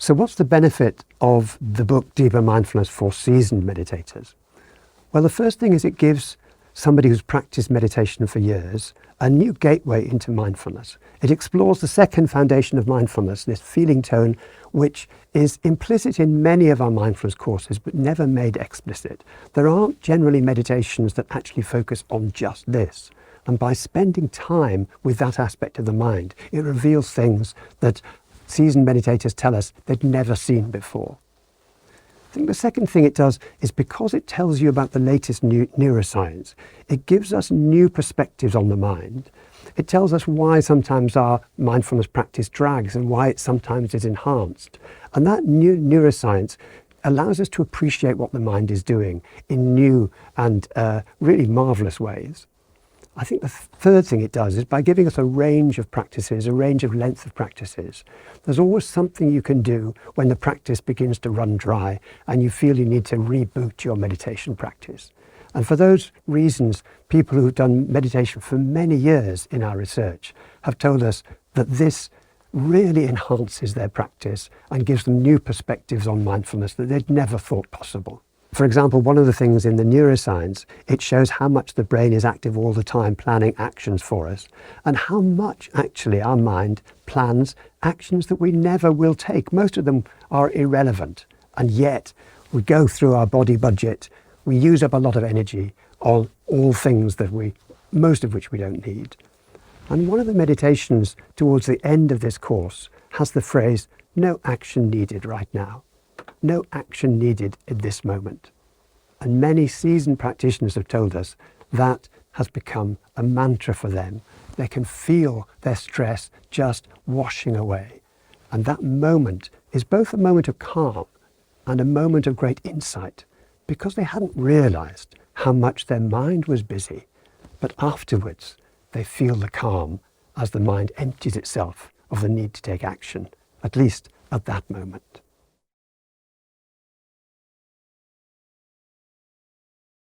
So what's the benefit of the book Deeper Mindfulness for seasoned meditators? Well, the first thing is it gives somebody who's practiced meditation for years a new gateway into mindfulness. It explores the second foundation of mindfulness, this feeling tone, which is implicit in many of our mindfulness courses, but never made explicit. There aren't generally meditations that actually focus on just this. And by spending time with that aspect of the mind, it reveals things that seasoned meditators tell us they'd never seen before. I think the second thing it does is because it tells you about the latest neuroscience, it gives us new perspectives on the mind. It tells us why sometimes our mindfulness practice drags and why it sometimes is enhanced. And that new neuroscience allows us to appreciate what the mind is doing in new and really marvelous ways. I think the third thing it does is by giving us a range of practices, a range of length of practices. There's always something you can do when the practice begins to run dry and you feel you need to reboot your meditation practice. And for those reasons, people who've done meditation for many years in our research have told us that this really enhances their practice and gives them new perspectives on mindfulness that they'd never thought possible. For example, one of the things in the neuroscience, it shows how much the brain is active all the time planning actions for us and how much actually our mind plans actions that we never will take. Most of them are irrelevant, and yet we go through our body budget, we use up a lot of energy on all things that most of which we don't need. And one of the meditations towards the end of this course has the phrase, "No action needed right now." No action needed in this moment. And many seasoned practitioners have told us that has become a mantra for them. They can feel their stress just washing away. And that moment is both a moment of calm and a moment of great insight, because they hadn't realized how much their mind was busy. But afterwards, they feel the calm as the mind empties itself of the need to take action, at least at that moment.